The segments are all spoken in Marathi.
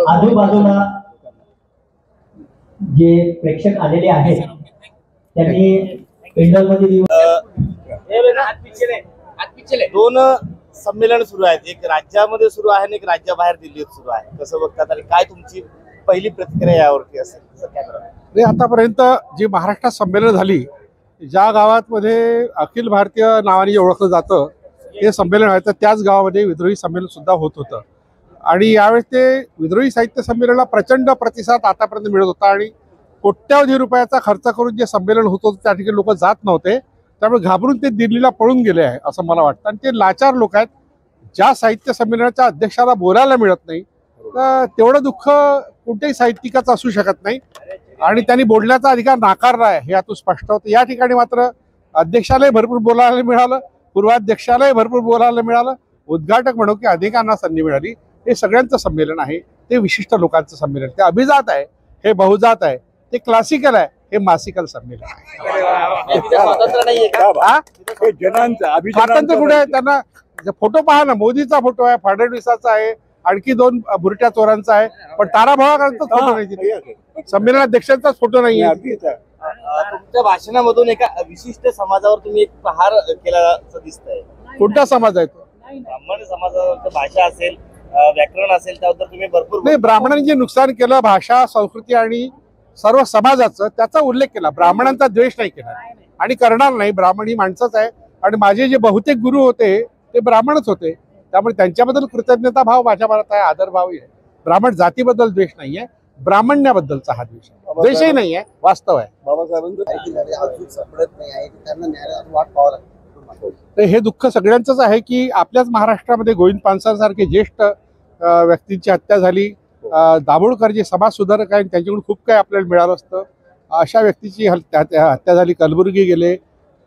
आजूबाजूला जे प्रेक्षक आलेले आहेत त्यांनी पेंडॉलमध्ये दोन संमेलन सुरू आहेत, एक राज्यामध्ये सुरू आहे आणि एक राज्याबाहेर दिल्लीत सुरू आहे. कसं बघतात आणि काय तुमची पहिली प्रतिक्रिया यावरती असेल? आतापर्यंत जी महाराष्ट्रात संमेलन झाली, ज्या गावामध्ये अखिल भारतीय नावाने ओळखलं जातं हे संमेलन आहे, तर त्याच गावामध्ये विद्रोही संमेलन सुद्धा होत होतं. आणि यावेळेस ते विद्रोही साहित्य संमेलनाला प्रचंड प्रतिसाद आतापर्यंत मिळत होता आणि कोट्यावधी रुपयाचा खर्च करून जे संमेलन होत होतं त्या ठिकाणी लोक जात नव्हते. त्यामुळे घाबरून ते दिल्लीला पळून गेले आहे असं मला वाटतं. आणि ते लाचार लोक आहेत. ज्या साहित्य संमेलनाच्या अध्यक्षाला बोलायला मिळत नाही, तर तेवढं दुःख कोणत्याही साहित्यिकाचं असू शकत नाही आणि त्यांनी बोलण्याचा अधिकार नाकारला आहे हे यातून स्पष्ट होतं. या ठिकाणी मात्र अध्यक्षालाही भरपूर बोलायला मिळालं, पूर्वाध्यक्षालाही भरपूर बोलायला मिळालं, उद्घाटक म्हणू की अनेकांना संधी मिळाली. हे सगळ्यांचं संमेलन आहे, ते विशिष्ट लोकांचं संमेलन. ते अभिजात आहे, हे बहुजात आहे, ते क्लासिकल आहे, हे मासिकल संमेलन आहे. स्वातंत्र्य कुठे आहे? त्यांना फोटो पहा ना, मोदीचा फोटो आहे, फडणवीसाचा आहे, आणखी दोन बुरट्या चोरांचा आहे, पण ताराभावांचाच फोटो नाही तिथे. संमेलनाध्यक्षांचाच फोटो नाही आहे. तुमच्या भाषणामधून एका विशिष्ट समाजावर तुम्ही एक प्रहार केला दिसतंय. कोणता समाज आहे तो? ब्राह्मण समाजावर भाषा असेल, व्याकरण असेल, त्याबद्दल तुम्ही भरपूर नाही. ब्राह्मणांनी जे नुकसान केलं भाषा, संस्कृती आणि सर्व समाजाचं, त्याचा उल्लेख केला. ब्राह्मणांचा द्वेष नाही केला आणि करणार नाही. ब्राह्मण ही माणसंच आहे आणि माझे जे बहुतेक गुरु होते ते ब्राह्मणच होते. त्यामुळे त्यांच्याबद्दल कृतज्ञता भाव माझ्या मनात आहे, आदरभावही आहे. ब्राह्मण जातीबद्दल द्वेष नाहीये, ब्राह्मण्याबद्दलचा हा द्वेष आहे. द्वेषही नाहीये, वास्तव आहे. तर हे दुःख सगळ्यांचंच आहे की आपल्याच महाराष्ट्रामध्ये गोविंद पानसरेसारखे ज्येष्ठ व्यक्तींची हत्या झाली. दाभोळकर जे समाज सुधारक आहेत त्यांच्याकडून खूप काही आपल्याला मिळालं असतं. अशा व्यक्तीची हत्या झाली. कलबुर्गी गेले,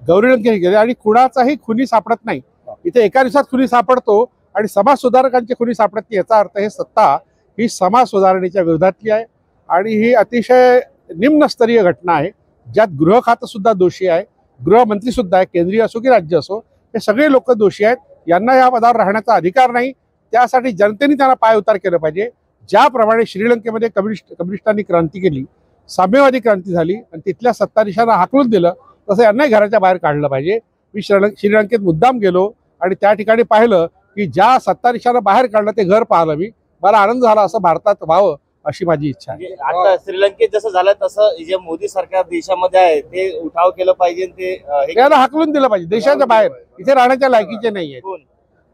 गौरी लंकेश गेले आणि कुणाचाही खुनी सापडत नाही. इथे एका दिवसात खुनी सापडतो आणि समाज सुधारकांची खुनी सापडत नाही. याचा अर्थ हे सत्ता ही समाज सुधारणेच्या विरोधातली आहे आणि ही अतिशय निम्नस्तरीय घटना आहे, ज्यात गृह खातं सुद्धा दोषी आहे, गृहमंत्री सुद्धा आहे, केंद्रीय असो की राज्य असो. हे सगळे लोक दोषी आहेत. यांना या पदावर राहण्याचा अधिकार नाही. त्यासाठी जनतेने त्यांना पायउतार केलं पाहिजे. ज्याप्रमाणे श्रीलंकेमध्ये कम्युनिस्टांनी क्रांती केली, साम्यवादी क्रांती झाली आणि तिथल्या सत्ताधीशांना हाकलून दिलं, तसं यांनाही घराच्या बाहेर काढलं पाहिजे. मी श्रीलंकेत मुद्दाम गेलो आणि त्या ठिकाणी पाहिलं की ज्या सत्ताधीशांना बाहेर काढलं ते घर पाहिलं मी. मला आनंद झाला. असं भारतात व्हावं अशी माझी इच्छा आहे. आता श्रीलंकेत जसं झालं तसं जे मोदी सरकार देशामध्ये आहे ते उठाव केलं पाहिजे, ते त्याला हाकलून दिलं पाहिजे देशाच्या बाहेर. इथे राहण्याच्या लायकीचे नाही आहेत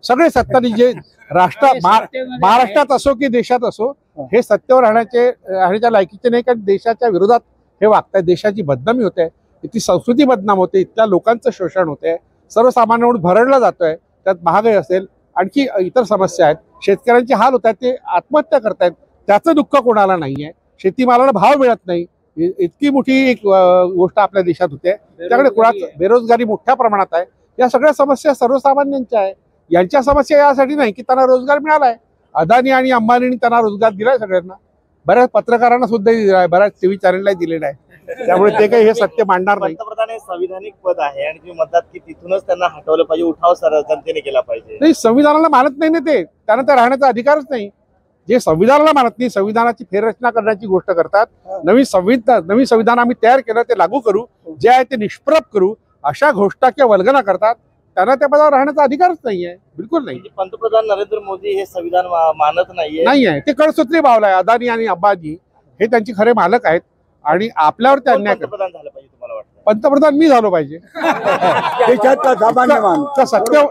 सगळे सत्ताधीश. जे महाराष्ट्रात असो की देशात असो, हे सत्तेवर राहण्याच्या लायकीचे नाही, कारण देशाच्या विरोधात हे वागताय. देशाची बदनामी होते, इथली संस्कृती बदनाम होते, इथल्या लोकांचं शोषण होते, सर्वसामान्य म्हणून भरडलं जातोय. त्यात महागाई असेल, आणखी इतर समस्या आहेत, शेतकऱ्यांचे हाल होत आहेत, ते आत्महत्या करतायत. त्याचं दुःख कोणाला नाहीये. शेतीमालाला भाव मिळत नाही, इतकी मोठी एक गोष्ट आपल्या देशात होते. त्याकडे कुणाचं बेरोजगारी मोठ्या प्रमाणात आहे. या सगळ्या समस्या सर्वसामान्यांच्या आहे. यांच्या समस्या यासाठी नाही की त्यांना रोजगार मिळालाय. अदानी आणि अंबानींनी त्यांना रोजगार दिलाय सगळ्यांना. बऱ्याच पत्रकारांना सुद्धा दिलाय, बऱ्याच टीव्ही चॅनलला दिलेला आहे. त्यामुळे ते काही हे सत्य मांडणार नाही. पंतप्रधान हे संविधानिक पद आहे आणि तुम्ही म्हणतात की तिथूनच त्यांना हटवलं पाहिजे, उठाव जनतेने केला पाहिजे. नाही, संविधानाला मानत नाही ना ते. त्यांना तर राहण्याचा अधिकारच नाही. जे संविधानाला मानत नाही, संविधानाची फेररचना करण्याची गोष्ट करतात. नवीन संविधान आम्ही तयार केलं, ते लागू करू, जे आहे ते निष्प्रभ करू, अशा घोषणा किंवा वल्गना करतात. त्यांना त्या पदावर राहण्याचा अधिकारच नाहीये, बिलकुल नाही. पंतप्रधान नरेंद्र मोदी हे संविधान मानत नाहीये. ते कळसूत्री भावला आहे. अदानी आणि अंबानी हे त्यांचे खरे मालक आहेत आणि आपल्यावर ते अन्याय करतात. पंतप्रधान झालं पाहिजे तुम्हाला वाटतं? पंतप्रधान मी झालो पाहिजे.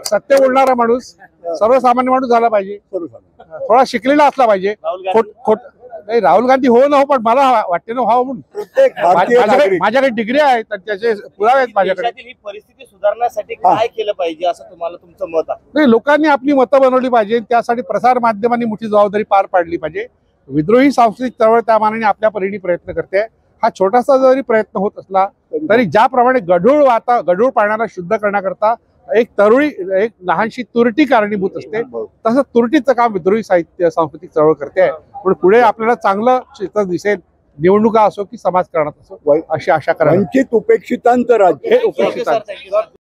सत्य बोलणारा माणूस, सर्वसामान्य माणूस झाला पाहिजे, थोडा शिकलेला असला पाहिजे. नाही, राहुल गांधी हो ना हो, पण मला वाटते ना व्हावं म्हणून. माझ्याकडे डिग्री आहेत, त्याचे पुरावे आहेत माझ्याकडे. ही परिस्थिती सुधारण्यासाठी काय केलं पाहिजे असं तुम्हाला तुमचं मत आहे? नाही, लोकांनी आपली मतं बनवली पाहिजे. त्यासाठी प्रसार माध्यमांनी मोठी जबाबदारी पार पाडली पाहिजे. विद्रोही सांस्कृतिक चळवळ त्या मानाने आपल्या परीने प्रयत्न करते. हा छोटासा जरी प्रयत्न होत असला तरी ज्याप्रमाणे गढूळ पाण्याला शुद्ध करण्याकरता एक लहानशी तुरटी कारणीभूत असते, तसं तुरटीचं काम विद्रोही साहित्य सांस्कृतिक चळवळ करते. पण पुढे आपल्याला चांगलं चित्र दिसेल, निवडणुका असो की समाजकारणात असो, अशी आशा करा. वंचित उपेक्षितांचं राज्य. हे उपेक्षितांचं